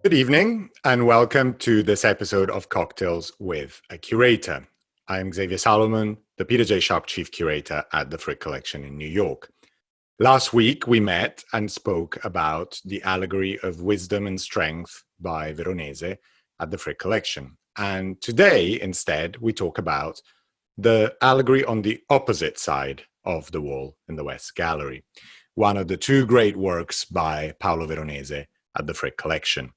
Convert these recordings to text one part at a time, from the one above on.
Good evening, and welcome to this episode of Cocktails with a Curator. I'm Xavier Salomon, the Peter J. Sharp Chief Curator at the Frick Collection in New York. Last week, we met and spoke about the Allegory of Wisdom and Strength by Veronese at the Frick Collection. And today, instead, we talk about the allegory on the opposite side of the wall in the West Gallery, one of the two great works by Paolo Veronese at the Frick Collection.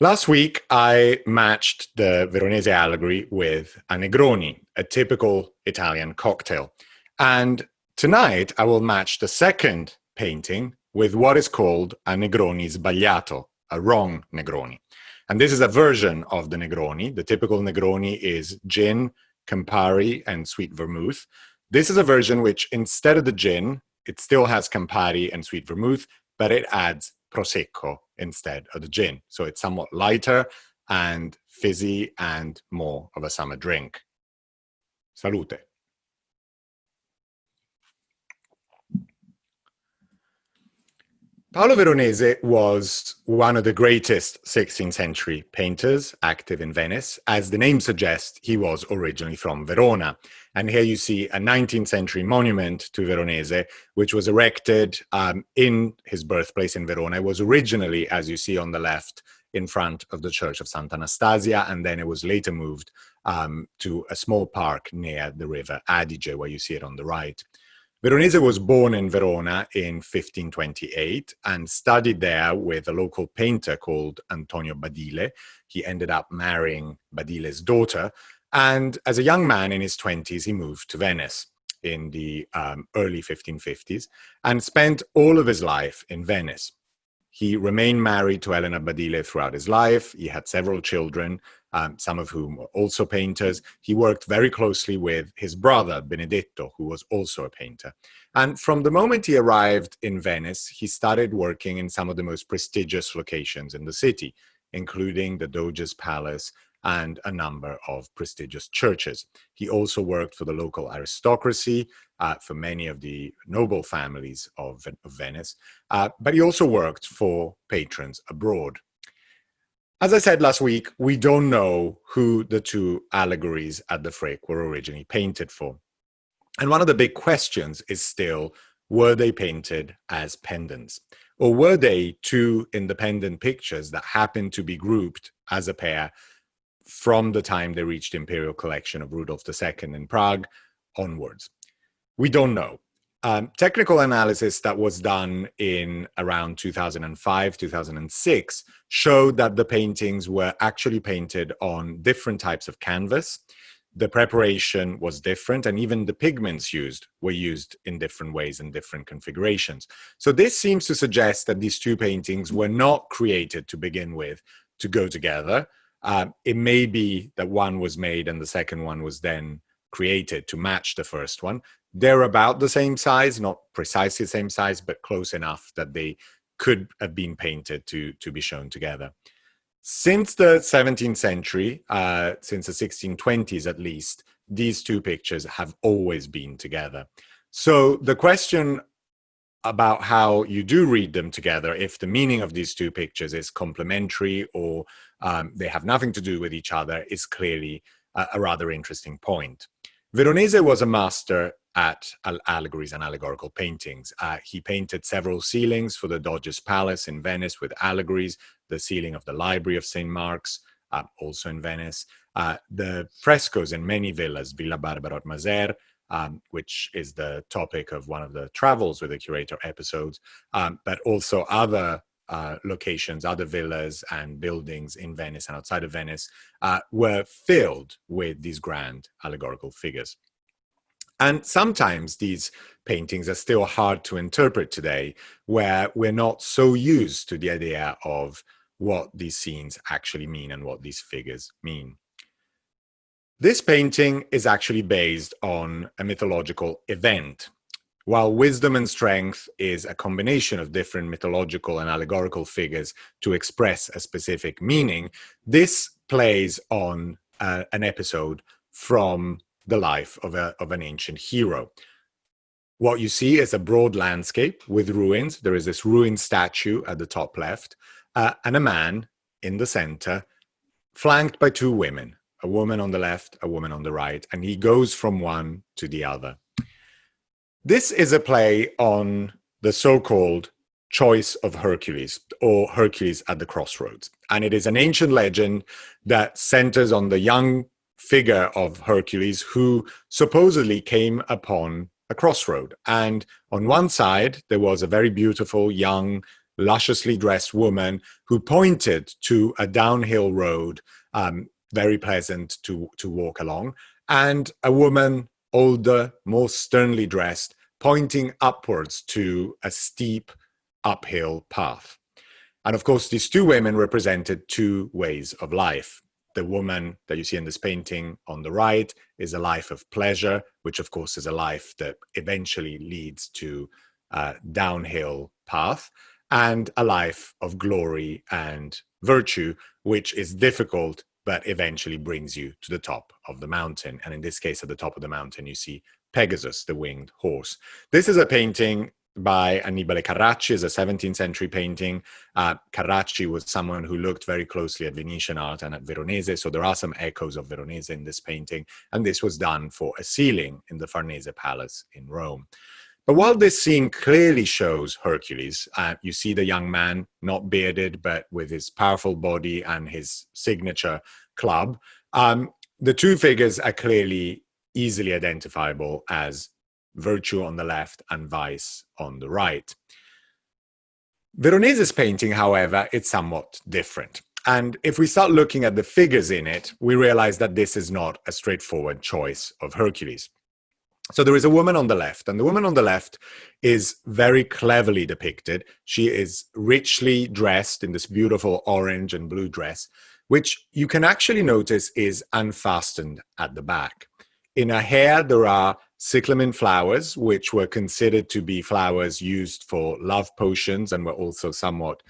Last week, I matched the Veronese allegory with a Negroni, a typical Italian cocktail. And tonight, I will match the second painting with what is called a Negroni sbagliato, a wrong Negroni. And this is a version of the Negroni. The typical Negroni is gin, Campari, and sweet vermouth. This is a version which, instead of the gin, it still has Campari and sweet vermouth, but it adds Prosecco instead of the gin. So it's somewhat lighter and fizzy and more of a summer drink. Salute. Paolo Veronese was one of the greatest 16th century painters active in Venice. As the name suggests, he was originally from Verona. And here you see a 19th century monument to Veronese, which was erected in his birthplace in Verona. It was originally, as you see on the left, in front of the Church of Sant'Anastasia, and then it was later moved to a small park near the river Adige, where you see it on the right. Veronese was born in Verona in 1528 and studied there with a local painter called Antonio Badile. He ended up marrying Badile's daughter. And as a young man in his 20s, he moved to Venice in the early 1550s and spent all of his life in Venice. He remained married to Elena Badile throughout his life. He had several children, some of whom were also painters. He worked very closely with his brother, Benedetto, who was also a painter. And from the moment he arrived in Venice, he started working in some of the most prestigious locations in the city, including the Doge's Palace and a number of prestigious churches. He also worked for the local aristocracy, for many of the noble families of Venice, but he also worked for patrons abroad. As I said last week, we don't know who the two allegories at the Frick were originally painted for. And one of the big questions is still, were they painted as pendants? Or were they two independent pictures that happened to be grouped as a pair from the time they reached the Imperial Collection of Rudolf II in Prague onwards? We don't know. Technical analysis that was done in around 2005, 2006 showed that the paintings were actually painted on different types of canvas. The preparation was different, and even the pigments used were used in different ways and different configurations. So this seems to suggest that these two paintings were not created to begin with to go together. It may be that one was made and the second one was then created to match the first one. They're about the same size, not precisely the same size, but close enough that they could have been painted to be shown together. Since the 17th century, since the 1620s at least, these two pictures have always been together. So the question about how you do read them together, if the meaning of these two pictures is complementary or they have nothing to do with each other, is clearly a rather interesting point. Veronese was a master at allegories and allegorical paintings. He painted several ceilings for the Doge's Palace in Venice with allegories, the ceiling of the Library of St. Mark's, also in Venice, the frescoes in many villas, Villa Barbaro at Maser, which is the topic of one of the Travels with the Curator episodes, but also other locations, other villas and buildings in Venice and outside of Venice were filled with these grand allegorical figures. And sometimes these paintings are still hard to interpret today, where we're not so used to the idea of what these scenes actually mean and what these figures mean. This painting is actually based on a mythological event. While wisdom and strength is a combination of different mythological and allegorical figures to express a specific meaning, this plays on an episode from the life of an ancient hero. What you see is a broad landscape with ruins. There is this ruined statue at the top left. and a man in the center, flanked by two women, a woman on the left, a woman on the right, and he goes from one to the other. This is a play on the so-called choice of Hercules, or Hercules at the crossroads. And it is an ancient legend that centers on the young figure of Hercules who supposedly came upon a crossroad. And on one side, there was a very beautiful, young, lusciously dressed woman who pointed to a downhill road, very pleasant to walk along, and a woman, older, more sternly dressed, pointing upwards to a steep uphill path. And of course, these two women represented two ways of life. The woman that you see in this painting on the right is a life of pleasure, which of course is a life that eventually leads to a downhill path, and a life of glory and virtue, which is difficult, but eventually brings you to the top of the mountain. And in this case, at the top of the mountain, you see Pegasus, the winged horse. This is a painting by Annibale Carracci, is a 17th century painting. Carracci was someone who looked very closely at Venetian art and at Veronese, so there are some echoes of Veronese in this painting, and this was done for a ceiling in the Farnese Palace in Rome. But while this scene clearly shows Hercules, you see the young man, not bearded, but with his powerful body and his signature club, the two figures are clearly easily identifiable as virtue on the left and vice on the right. Veronese's painting, however, it's somewhat different. And if we start looking at the figures in it, we realize that this is not a straightforward choice of Hercules. So there is a woman on the left, and the woman on the left is very cleverly depicted. She is richly dressed in this beautiful orange and blue dress, which you can actually notice is unfastened at the back. In her hair, there are cyclamen flowers, which were considered to be flowers used for love potions and were also somewhat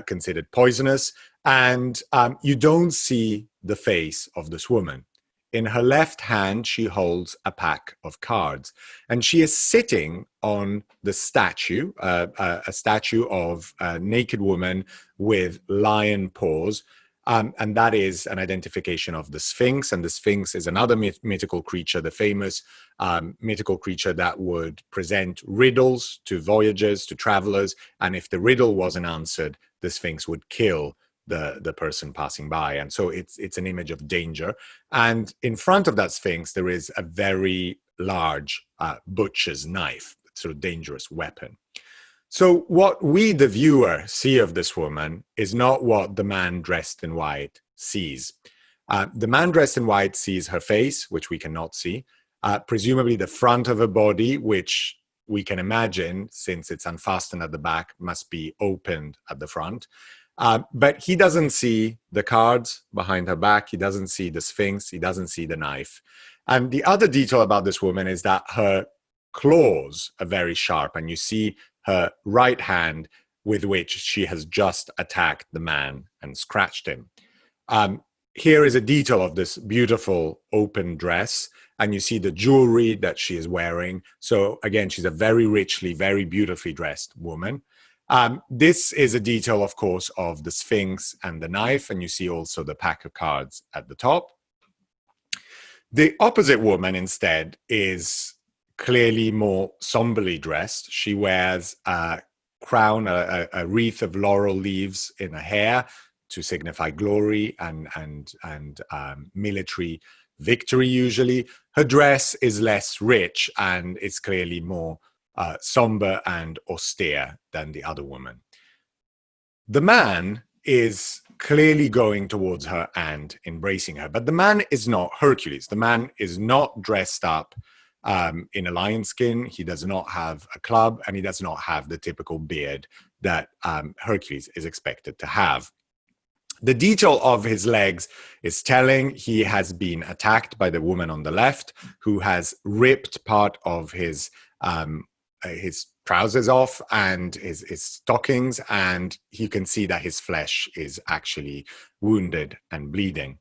considered poisonous. And you don't see the face of this woman. In her left hand, she holds a pack of cards, and she is sitting on the statue, a statue of a naked woman with lion paws. And that is an identification of the Sphinx. And the Sphinx is another mythical creature, the famous mythical creature that would present riddles to voyagers, to travelers. And if the riddle wasn't answered, the Sphinx would kill the person passing by. And so it's an image of danger. And in front of that Sphinx, there is a very large butcher's knife, sort of dangerous weapon. So what we, the viewer, see of this woman is not what the man dressed in white sees. The man dressed in white sees her face, which we cannot see, presumably the front of her body, which we can imagine, since it's unfastened at the back, must be opened at the front. But he doesn't see the cards behind her back. He doesn't see the Sphinx. He doesn't see the knife. And the other detail about this woman is that her claws are very sharp, and you see her right hand with which she has just attacked the man and scratched him. Here is a detail of this beautiful open dress, and you see the jewelry that she is wearing. So again, she's a very richly, very beautifully dressed woman. This is a detail, of course, of the Sphinx and the knife, and you see also the pack of cards at the top. The opposite woman, instead, is clearly more somberly dressed. She wears a crown, a wreath of laurel leaves in her hair to signify glory and military victory, usually. Her dress is less rich and it's clearly more somber and austere than the other woman. The man is clearly going towards her and embracing her, but the man is not Hercules. The man is not dressed up in a lion skin. He does not have a club, and he does not have the typical beard that Hercules is expected to have. The detail of his legs is telling. He has been attacked by the woman on the left, who has ripped part of his trousers off and his stockings, and you can see that his flesh is actually wounded and bleeding.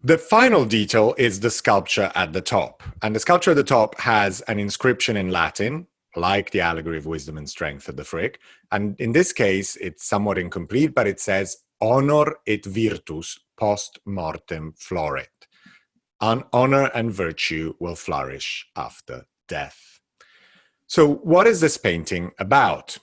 The final detail is the sculpture at the top. And the sculpture at the top has an inscription in Latin, like the allegory of wisdom and strength at the Frick. And in this case, it's somewhat incomplete, but it says, honor et virtus post mortem floret. Honor and virtue will flourish after death. So what is this painting about?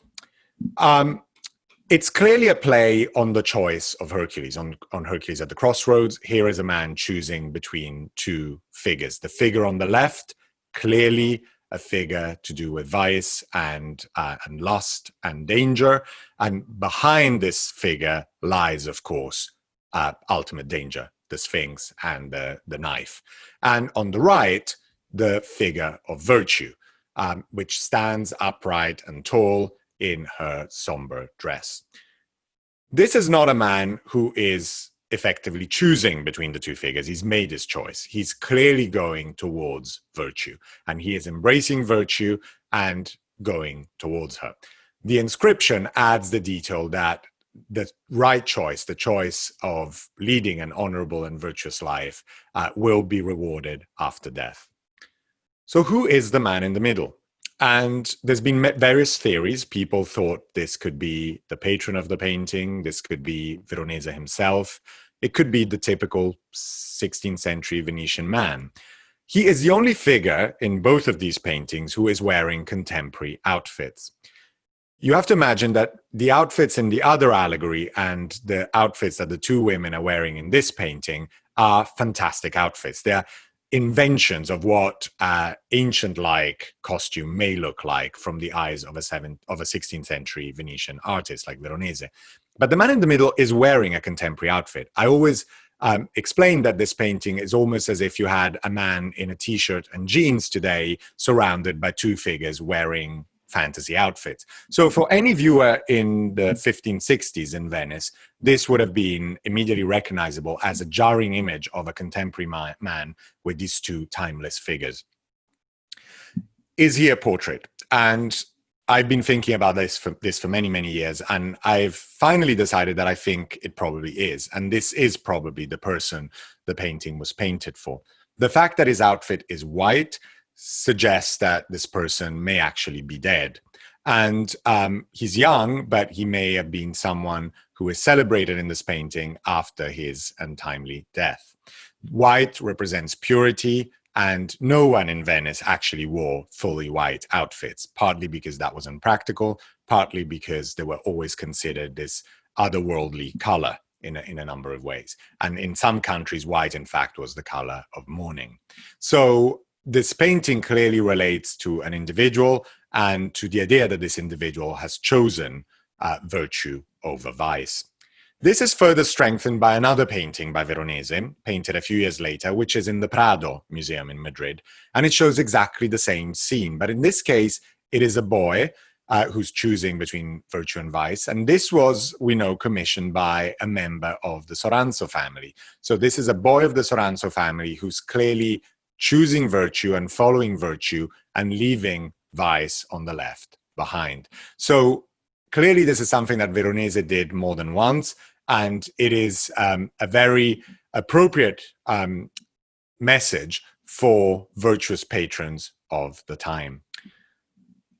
It's clearly a play on the choice of Hercules, on Hercules at the crossroads. Here is a man choosing between two figures. The figure on the left, clearly a figure to do with vice and lust and danger. And behind this figure lies, of course, ultimate danger, the Sphinx and the knife. And on the right, the figure of virtue, which stands upright and tall in her somber dress. This is not a man who is effectively choosing between the two figures. He's made his choice. He's clearly going towards virtue, and he is embracing virtue and going towards her. The inscription adds the detail that the right choice, the choice of leading an honorable and virtuous life, will be rewarded after death. So who is the man in the middle? And there's been various theories. People thought this could be the patron of the painting. This could be Veronese himself. It could be the typical 16th century Venetian man. He is the only figure in both of these paintings who is wearing contemporary outfits. You have to imagine that the outfits in the other allegory and the outfits that the two women are wearing in this painting are fantastic outfits. They are inventions of what ancient-like costume may look like from the eyes of a 16th century Venetian artist like Veronese. But the man in the middle is wearing a contemporary outfit. I always explain that this painting is almost as if you had a man in a t-shirt and jeans today surrounded by two figures wearing fantasy outfits. So for any viewer in the 1560s in Venice, this would have been immediately recognizable as a jarring image of a contemporary man with these two timeless figures. Is he a portrait? And I've been thinking about this for many, many years, and I've finally decided that I think it probably is. And this is probably the person the painting was painted for. The fact that his outfit is white suggests that this person may actually be dead. And he's young, but he may have been someone who is celebrated in this painting after his untimely death. White represents purity, and no one in Venice actually wore fully white outfits, partly because that was impractical, partly because they were always considered this otherworldly color in a number of ways. And in some countries, white, in fact, was the color of mourning. So this painting clearly relates to an individual and to the idea that this individual has chosen virtue over vice. This is further strengthened by another painting by Veronese, painted a few years later, which is in the Prado Museum in Madrid. And it shows exactly the same scene. But in this case, it is a boy who's choosing between virtue and vice. And this was, we know, commissioned by a member of the Soranzo family. So this is a boy of the Soranzo family who's clearly choosing virtue and following virtue and leaving vice on the left behind. So clearly this is something that Veronese did more than once, and it is a very appropriate message for virtuous patrons of the time.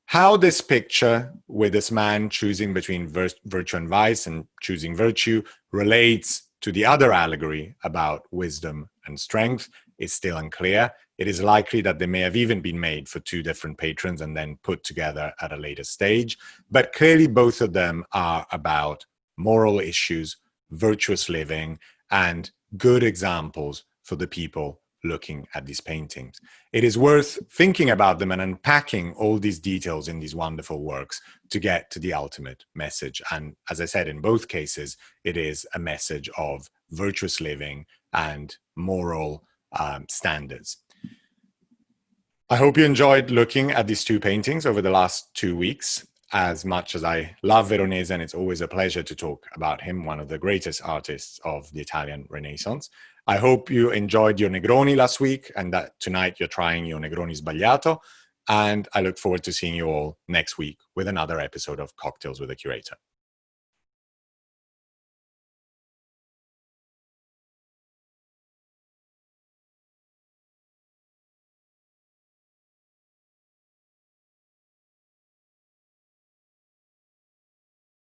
How this picture with this man choosing between virtue and vice and choosing virtue relates to the other allegory about wisdom and strength is still unclear. It is likely that they may have even been made for two different patrons and then put together at a later stage. But clearly both of them are about moral issues, virtuous living, and good examples for the people looking at these paintings. It is worth thinking about them and unpacking all these details in these wonderful works to get to the ultimate message. And as I said, in both cases, it is a message of virtuous living and moral standards. I hope you enjoyed looking at these two paintings over the last 2 weeks. As much as I love Veronese, and it's always a pleasure to talk about him, one of the greatest artists of the Italian Renaissance. I hope you enjoyed your Negroni last week and that tonight you're trying your Negroni Sbagliato. And I look forward to seeing you all next week with another episode of Cocktails with a Curator.